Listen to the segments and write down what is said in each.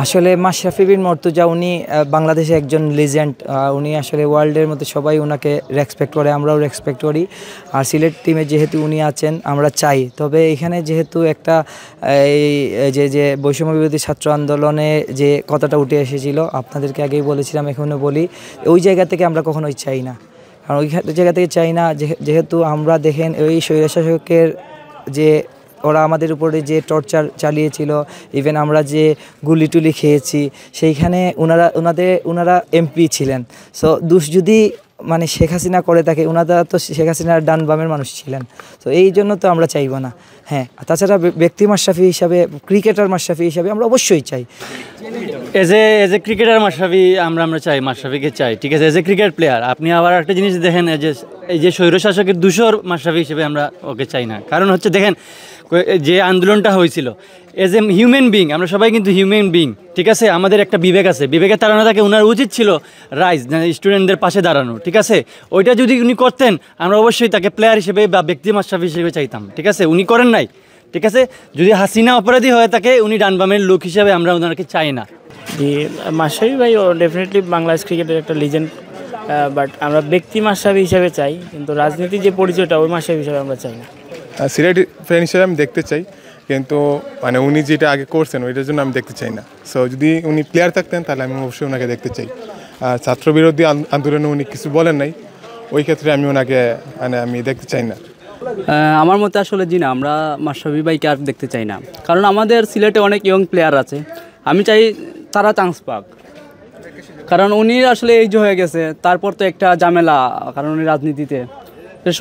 আসলে মাশরাফি বিন মর্তুজা উনি বাংলাদেশে একজন লিজেন্ড। উনি আসলে ওয়ার্ল্ডের মধ্যে সবাই ওনাকে রেসপেক্ট করে, আমরাও রেসপেক্ট করি। আর সিলেট টিমে যেহেতু উনি আছেন আমরা চাই, তবে এখানে যেহেতু একটা এই যে বৈষম্য বিরোধী ছাত্র আন্দোলনে যে কথাটা উঠে এসেছিল, আপনাদেরকে আগেই বলেছিলাম, এখনও বলি, ওই জায়গা থেকে আমরা কখনোই চাই না। কারণ ওই জায়গা থেকে চাই না, যেহেতু আমরা দেখেন ওই স্বৈরশাসকের যে ওরা আমাদের উপরে যে টর্চার চালিয়েছিল, ইভেন আমরা যে গুলি টুলি খেয়েছি, সেইখানে ওনারা এমপি ছিলেন। সো দোষ যদি মানে শেখ হাসিনা করে থাকে, ওনারা তো শেখ হাসিনার ডান বামের মানুষ ছিলেন। তো এই জন্য তো আমরা চাইব না। হ্যাঁ, তাছাড়া ব্যক্তি মাশরাফি হিসাবে, ক্রিকেটার মাশরাফি হিসাবে আমরা অবশ্যই চাই। এজ এ ক্রিকেটার মাশরাফি আমরা চাই, মাশরাফিকে চাই, ঠিক আছে, এজ এ ক্রিকেট প্লেয়ার। আপনি আবার একটা জিনিস দেখেন, এই যে স্বৈরশাসকের দূষর মাশরাফি হিসেবে আমরা ওকে চাই না। কারণ হচ্ছে দেখেন, যে আন্দোলনটা হয়েছিল, এজ এ হিউম্যান বিং, আমরা সবাই কিন্তু হিউম্যান বিং, ঠিক আছে, আমাদের একটা বিবেক আছে, বিবেকের তাড়না থাকে, ওনার উচিত ছিল রাইজ স্টুডেন্টদের পাশে দাঁড়ানো, ঠিক আছে। ওইটা যদি উনি করতেন, আমরা অবশ্যই তাকে প্লেয়ার হিসেবে বা ব্যক্তি মাশরাফি হিসেবে চাইতাম, ঠিক আছে। উনি করেন নাই, ঠিক আছে। যদি হাসিনা অপরাধী হয়ে থাকে, উনি ডানবামের লোক হিসেবে আমরা ওনাকে চাই না। জি, মাশরাফি ভাই ডেফিনেটলি বাংলাদেশ ক্রিকেটের একটা লিজেন্ড, বাট আমরা ব্যক্তি মাশরাফি হিসাবে চাই, কিন্তু রাজনীতি যে পরিচয়টা ওই মাশরাফি হিসাবে আমরা চাই না। সিলেট ফ্যান হিসেবে আমি দেখতে চাই, কিন্তু মানে উনি যেটা আগে করছেন ওইটার জন্য আমি দেখতে চাই না। সো যদি উনি প্লেয়ার থাকতেন তাহলে আমি অবশ্যই ওনাকে দেখতে চাই। আর ছাত্রবিরোধী আন্দোলনে উনি কিছু বলেন নাই, ওই ক্ষেত্রে আমি ওনাকে মানে আমি দেখতে চাই না। আমার মতে আসলে জি না, আমরা মাশরাফি ভাইকে আর দেখতে চাই না, কারণ আমাদের সিলেটে অনেক ইয়ং প্লেয়ার আছে, আমি চাই তারা চান্স পাক। কারণ উনি আসলে এই যে হয়ে গেছে, তারপর তো একটা ঝামেলা, কারণ উনি রাজনীতিতে,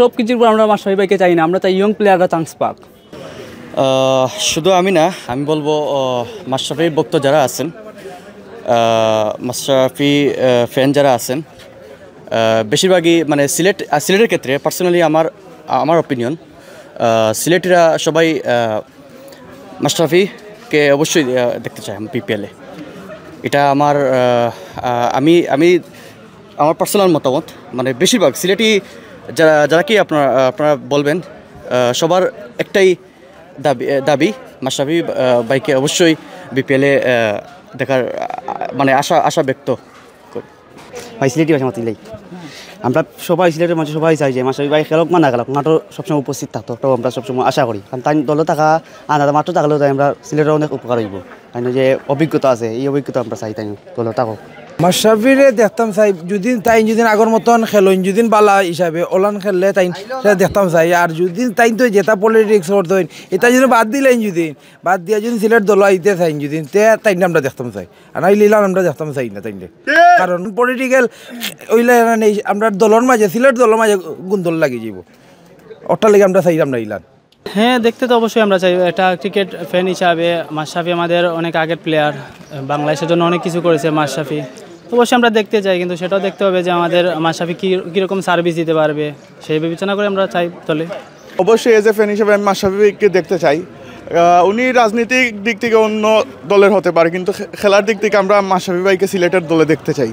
সব কিছুর পর আমরা মাশরাফি ভাইকে চাই না, আমরা চাই ইয়ং প্লেয়াররা চান্স পাক। শুধু আমি না, আমি বলবো মাশরাফির ভক্ত যারা আছেন, মাশরাফি ফ্যান যারা আছেন, বেশিরভাগই মানে সিলেটের ক্ষেত্রে পার্সোনালি আমার অপিনিয়ন, সিলেটিরা সবাই মাশরাফিকে অবশ্যই দেখতে চাই পিপিএলে। এটা আমার পার্সোনাল মতামত। মানে বেশিরভাগ সিলেটি যারা কি আপনারা বলবেন, সবার একটাই দাবি মাশরাফি ভাইকে অবশ্যই বিপিএলে দেখার মানে আশা ব্যক্ত করি। ভাই সিলেটি ভাষা মাতিলেই আমরা সবাই সিলেটের মানুষ সবাই চাই যে মাশরাফি ভাই খেলক না খেলক, মাঠও সবসময় উপস্থিত থাকতো, তো আমরা সবসময় আশা করি। কারণ তাই দলে থাকা আলাদা মাত্র থাকলেও তাই আমরা সিলেটের অনেক উপকার হইব, তাই যে অভিজ্ঞতা আছে, এই অভিজ্ঞতা আমরা চাই তাই দলে থাকুক। মাশরাফিরে দেখতাম চাই, যদি আগর মতন খেলেন, যদি বালা হিসাবে ওলান খেললে তাই দেখতাম চাই। আর যদি তাই তো যেটা পলিটিক্স করতেন, এটা যদি বাদ দিলেন, বাদ দিয়া যদি সিলেট দল আইতে চাই, তাই আমরা দেখতাম চাই। আর নাই লিলাম আমরা দেখতাম চাই না তাই, কারণ পলিটিক্যাল ওইলে নেই আমরা দলের মাঝে, সিলেট দলের মাঝে গুন্দল লাগি যাব, ওটার লেগে আমরা চাই আমরা ইলান। হ্যাঁ, দেখতে তো অবশ্যই আমরা চাই। একটা ক্রিকেট ফ্যান হিসাবে মাশরাফি আমাদের অনেক আগের প্লেয়ার, বাংলাদেশের জন্য অনেক কিছু করেছে মাশরাফি, অবশ্যই আমরা দেখতে চাই। কিন্তু সেটাও দেখতে হবে যে আমাদের মাশরাফি কীরকম সার্ভিস দিতে পারবে, সেই বিবেচনা করে আমরা চাই দলে। অবশ্যই এজ এ ফ্যান হিসেবে আমি মাশরাফিকে দেখতে চাই। উনি রাজনৈতিক দিক থেকে অন্য দলের হতে পারে, কিন্তু খেলার দিক থেকে আমরা মাশরাফি ভাইকে সিলেটের দলে দেখতে চাই।